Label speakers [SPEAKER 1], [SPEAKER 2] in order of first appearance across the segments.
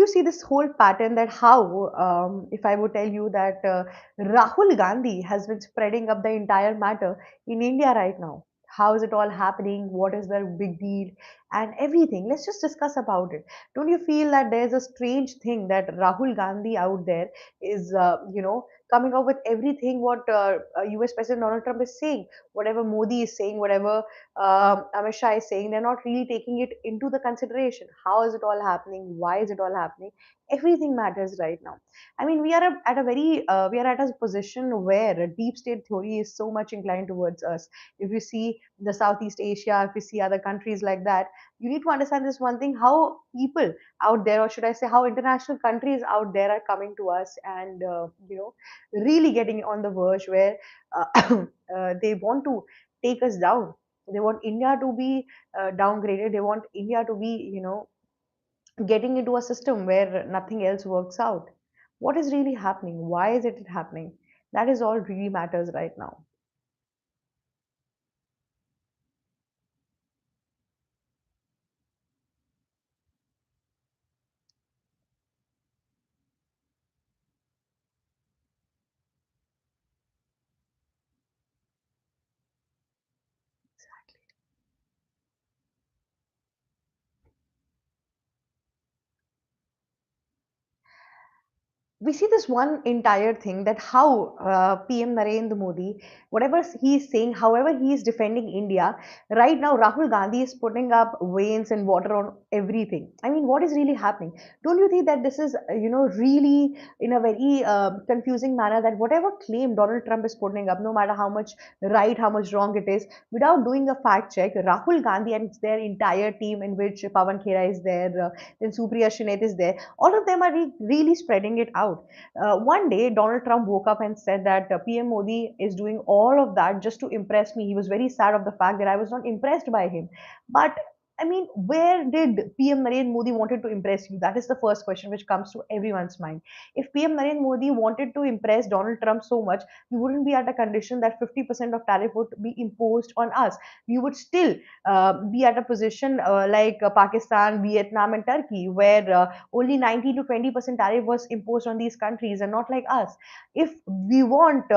[SPEAKER 1] see this whole pattern that how, if I would tell you that Rahul Gandhi has been spreading up the entire matter in India right now? How is it all happening? What is the big deal? And everything. Let's just discuss about it. Don't you feel that there's a strange thing that Rahul Gandhi out there is, coming up with everything what US President Donald Trump is saying, whatever Modi is saying, whatever Amit Shah is saying, they're not really taking it into the consideration. How is it all happening? Why is it all happening? Everything matters right now. I mean, we are at a position where a deep state theory is so much inclined towards us. If you see the Southeast Asia, if you see other countries like that, you need to understand this one thing: how people out there, or should I say, how international countries out there are coming to us and really getting on the verge where they want to take us down. They want India to be downgraded. They want India to be, getting into a system where nothing else works out. What is really happening? Why is it happening? That is all really matters right now. We see this one entire thing that how PM Narendra Modi, whatever he is saying, however he is defending India, right now Rahul Gandhi is putting up veins and water on everything. I mean, what is really happening? Don't you think that this is, really in a very confusing manner that whatever claim Donald Trump is putting up, no matter how much right, how much wrong it is, without doing a fact check, Rahul Gandhi and their entire team, in which Pavan Khera is there, then Supriya Shinath is there, all of them are really spreading it out. One day, Donald Trump woke up and said that PM Modi is doing all of that just to impress me. He was very sad of the fact that I was not impressed by him. But I mean, where did PM Narendra Modi wanted to impress you? That is the first question which comes to everyone's mind. If PM Narendra Modi wanted to impress Donald Trump so much, we wouldn't be at a condition that 50% of tariff would be imposed on us. We would still be at a position like Pakistan, Vietnam, and Turkey, where only 19 to 20% tariff was imposed on these countries and not like us. If we want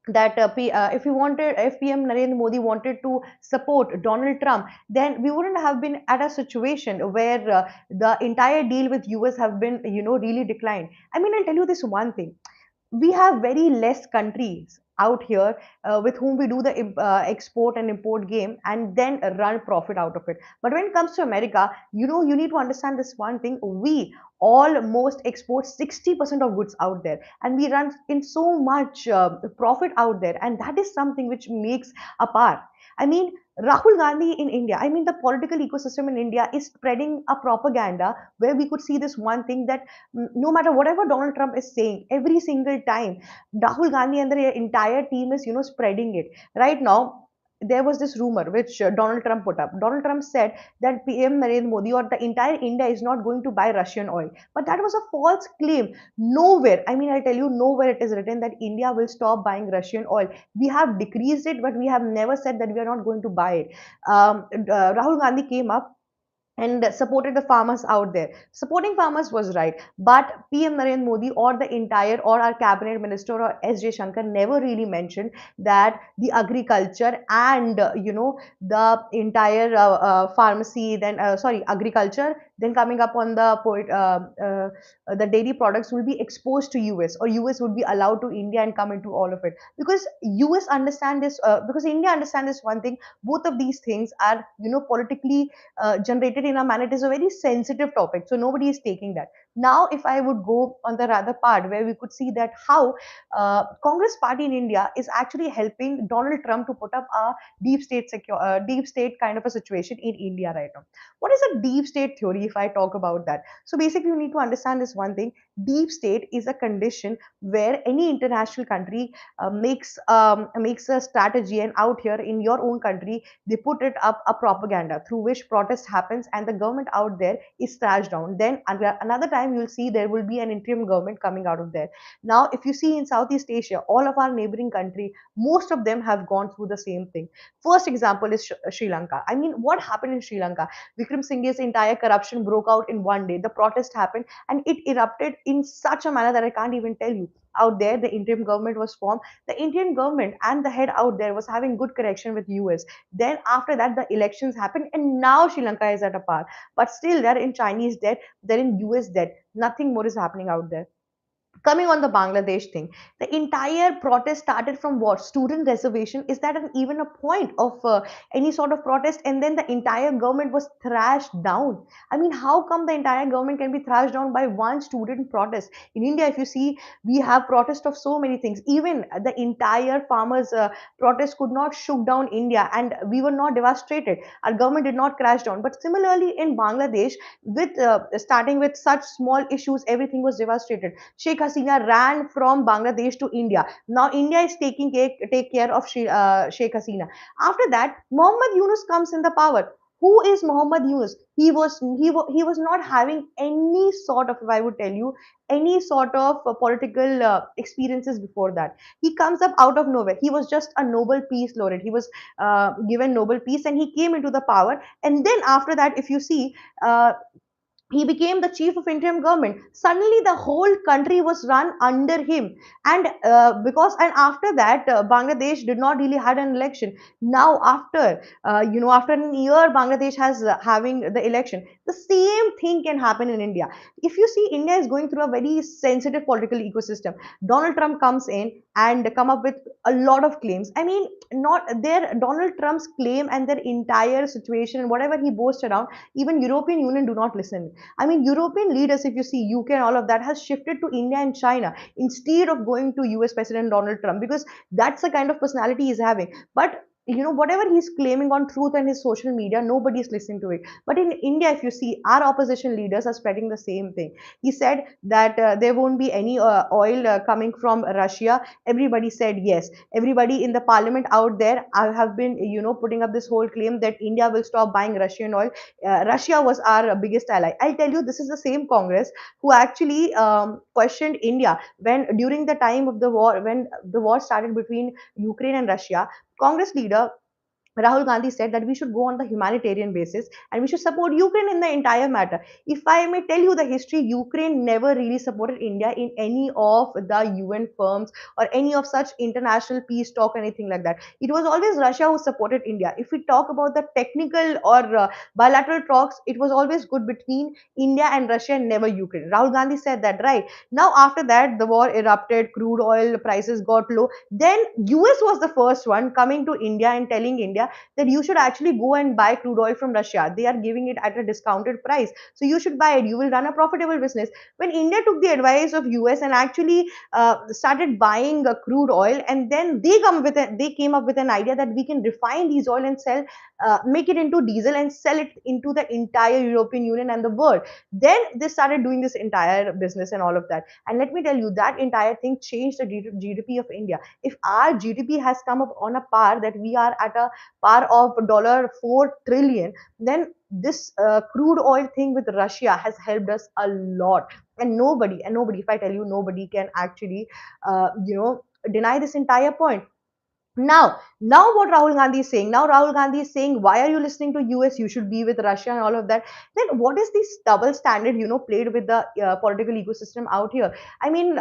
[SPEAKER 1] if we wanted, if PM Narendra Modi wanted to support Donald Trump, then we wouldn't have been at a situation where the entire deal with US have been, really declined. I mean, I'll tell you this one thing: we have very less countries out here with whom we do the export and import game and then run profit out of it. But when it comes to America, you need to understand this one thing: we almost export 60% of goods out there, and we run in so much profit out there, and that is something which makes a par. I mean, Rahul Gandhi in India, I mean, the political ecosystem in India is spreading a propaganda where we could see this one thing that no matter whatever Donald Trump is saying, every single time, Rahul Gandhi and the entire team is, spreading it. Right now, there was this rumor which Donald Trump put up. Donald Trump said that PM Narendra Modi or the entire India is not going to buy Russian oil. But that was a false claim. Nowhere, I mean, I'll tell you, nowhere it is written that India will stop buying Russian oil. We have decreased it, but we have never said that we are not going to buy it. Rahul Gandhi came up and supported the farmers out there. Supporting farmers was right, but PM Narendra Modi or the entire or our cabinet minister or S J Shankar never really mentioned that the agriculture and the entire pharmacy, then sorry, agriculture, then coming up on the the dairy products will be exposed to US, or US would be allowed to India and come into all of it, because US understand this, because India understand this one thing: both of these things are, politically generated in a manner. It is a very sensitive topic, so nobody is taking that. Now, if I would go on the rather part where we could see that how Congress party in India is actually helping Donald Trump to put up a deep state kind of a situation in India right now. What is a deep state theory? If I talk about that, so basically you need to understand this one thing: deep state is a condition where any international country makes a strategy, and out here in your own country they put it up a propaganda through which protest happens and the government out there is trashed down. Then another time you'll see there will be an interim government coming out of there. Now, if you see in Southeast Asia, all of our neighboring country, most of them have gone through the same thing. First example is Sri Lanka. I mean, what happened in Sri Lanka? Vikram Singh's entire corruption revolution broke out in one day. The protest happened and it erupted in such a manner that I can't even tell you. Out there, the interim government was formed. The Indian government and the head out there was having good connection with US. Then after that, the elections happened, and now Sri Lanka is at a par. But still, they're in Chinese debt, they're in US debt. Nothing more is happening out there. Coming on the Bangladesh thing, the entire protest started from what? Student reservation. Is that even a point of any sort of protest? And then the entire government was thrashed down. I mean, how come the entire government can be thrashed down by one student protest? In India, if you see, we have protest of so many things. Even the entire farmers' protest could not shook down India, and we were not devastated. Our government did not crash down. But similarly, in Bangladesh, with starting with such small issues, everything was devastated. Sheikh Hasina ran from Bangladesh to India. Now India is take care of Sheikh Hasina. After that, Muhammad Yunus comes in the power. Who is Muhammad Yunus? He was not having any sort of, if I would tell you, any sort of political experiences before that. He comes up out of nowhere. He was just a Nobel Peace Laureate. He was given Nobel Peace, and he came into the power. And then after that, if you see, he became the chief of interim government. Suddenly the whole country was run under him. And because and after that, Bangladesh did not really had an election. Now after after a year, Bangladesh has having the election. The same thing can happen in India. If you see, India is going through a very sensitive political ecosystem. Donald Trump comes in and come up with a lot of claims. I mean, not their Donald Trump's claim and their entire situation and whatever he boasts around, even European Union do not listen. I mean, European leaders, if you see UK and all of that, has shifted to India and China instead of going to US President Donald Trump, because that's the kind of personality he's having. But whatever he's claiming on truth and his social media, nobody's listening to it. But in India, if you see, our opposition leaders are spreading the same thing. He said that there won't be any oil coming from Russia. Everybody said yes. Everybody in the parliament out there have been putting up this whole claim that India will stop buying Russian oil. Russia was our biggest ally. I'll tell you, this is the same Congress who actually questioned India when during the time of the war, when the war started between Ukraine and Russia. Congress leader Rahul Gandhi said that we should go on the humanitarian basis and we should support Ukraine in the entire matter. If I may tell you the history, Ukraine never really supported India in any of the UN firms or any of such international peace talk, anything like that. It was always Russia who supported India. If we talk about the technical or bilateral talks, it was always good between India and Russia, and never Ukraine. Rahul Gandhi said that, right? Now, after that, the war erupted, crude oil prices got low. Then US was the first one coming to India and telling India that you should actually go and buy crude oil from Russia. They are giving it at a discounted price. So you should buy it. You will run a profitable business. When India took the advice of US and actually started buying crude oil, and then they came up with an idea that we can refine these oil and sell, make it into diesel and sell it into the entire European Union and the world. Then they started doing this entire business and all of that. And let me tell you, that entire thing changed the GDP of India. If our GDP has come up on a par that we are at a par of $4 trillion, then this crude oil thing with Russia has helped us a lot. And nobody, if I tell you, nobody can actually, deny this entire point. Now what Rahul Gandhi is saying? Now Rahul Gandhi is saying, why are you listening to US? You should be with Russia and all of that. Then what is this double standard, played with the political ecosystem out here? I mean,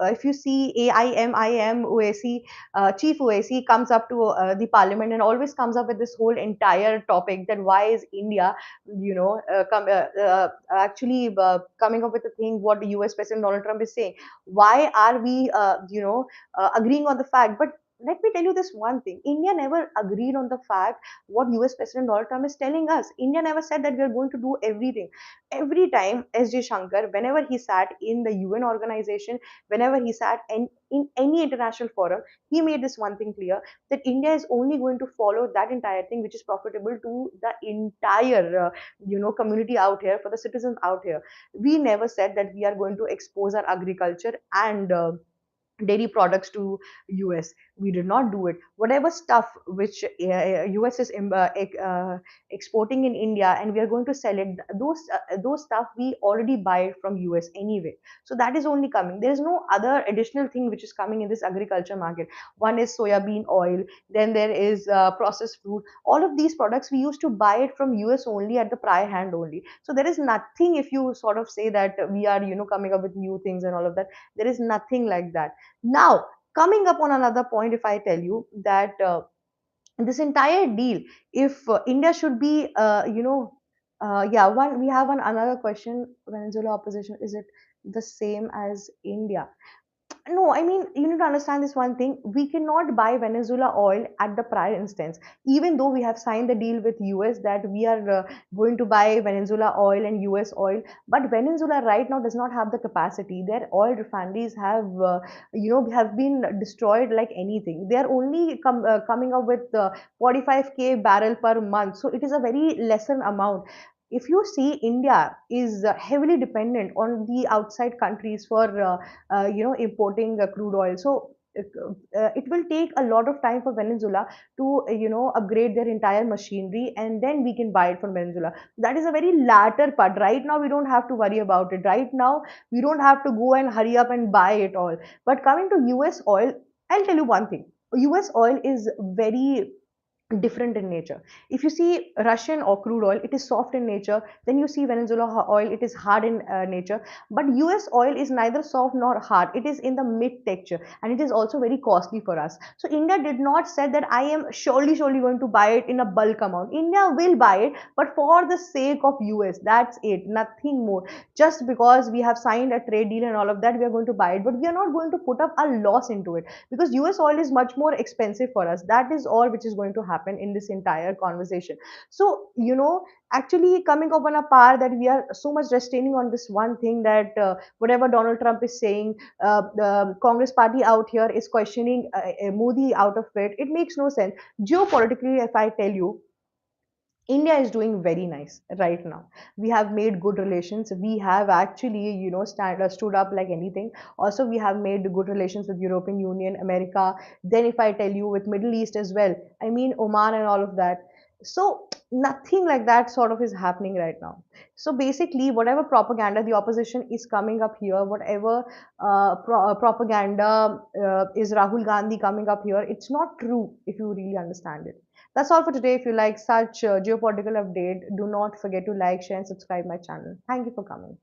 [SPEAKER 1] if you see AIMIM OAC, Chief OAC comes up to the parliament and always comes up with this whole entire topic that why is India, actually coming up with a thing what the US President Donald Trump is saying. Why are we, agreeing on the fact? But let me tell you this one thing. India never agreed on the fact what US President Donald Trump is telling us. India never said that we are going to do everything. Every time SJ Shankar, whenever he sat in the UN organization, whenever he sat in any international forum, he made this one thing clear, that India is only going to follow that entire thing which is profitable to the entire community out here, for the citizens out here. We never said that we are going to expose our agriculture and dairy products to US. We did not do it. Whatever stuff which US is exporting in India, and we are going to sell it, those stuff we already buy it from US anyway. So that is only coming. There is no other additional thing which is coming in this agriculture market. One is soya bean oil, then there is processed fruit. All of these products we used to buy it from US only, at the prior hand only. So there is nothing, if you sort of say that we are, coming up with new things and all of that, there is nothing like that. Now, coming up on another point, if I tell you that this entire deal, if India should be, yeah, one, we have one another question. Venezuela opposition, is it the same as India? No, I mean, you need to understand this one thing. We cannot buy Venezuela oil at the prior instance, even though we have signed the deal with US that we are going to buy Venezuela oil and US oil. But Venezuela right now does not have the capacity. Their oil refineries have, have been destroyed like anything. They are only coming up with 45K barrel per month. So it is a very lesser amount. If you see, India is heavily dependent on the outside countries for importing crude oil. So it will take a lot of time for Venezuela to upgrade their entire machinery, and then we can buy it from Venezuela. That is a very latter part. Right now we don't have to worry about it. Right now we don't have to go and hurry up and buy it all. But coming to US oil, I'll tell you one thing. US oil is very different in nature. If you see Russian or crude oil, it is soft in nature. Then you see Venezuela oil, it is hard in nature. But US oil is neither soft nor hard. It is in the mid texture, and it is also very costly for us. So India did not say that I am surely going to buy it in a bulk amount. India will buy it, but for the sake of US, that's it, nothing more. Just because we have signed a trade deal and all of that, we are going to buy it, but we are not going to put up a loss into it, because US oil is much more expensive for us. That is all which is going to happen in this entire conversation. So, actually coming up on a par that we are so much restraining on this one thing, that whatever Donald Trump is saying, the Congress party out here is questioning Modi out of it. It makes no sense. Geopolitically, if I tell you, India is doing very nice right now. We have made good relations. We have actually, stood up like anything. Also, we have made good relations with European Union, America. Then, if I tell you, with Middle East as well. I mean, Oman and all of that. So nothing like that sort of is happening right now. So basically, whatever propaganda the opposition is coming up here, whatever propaganda is Rahul Gandhi coming up here, it's not true if you really understand it. That's all for today. If you like such geopolitical update, do not forget to like, share, and subscribe my channel. Thank you for coming.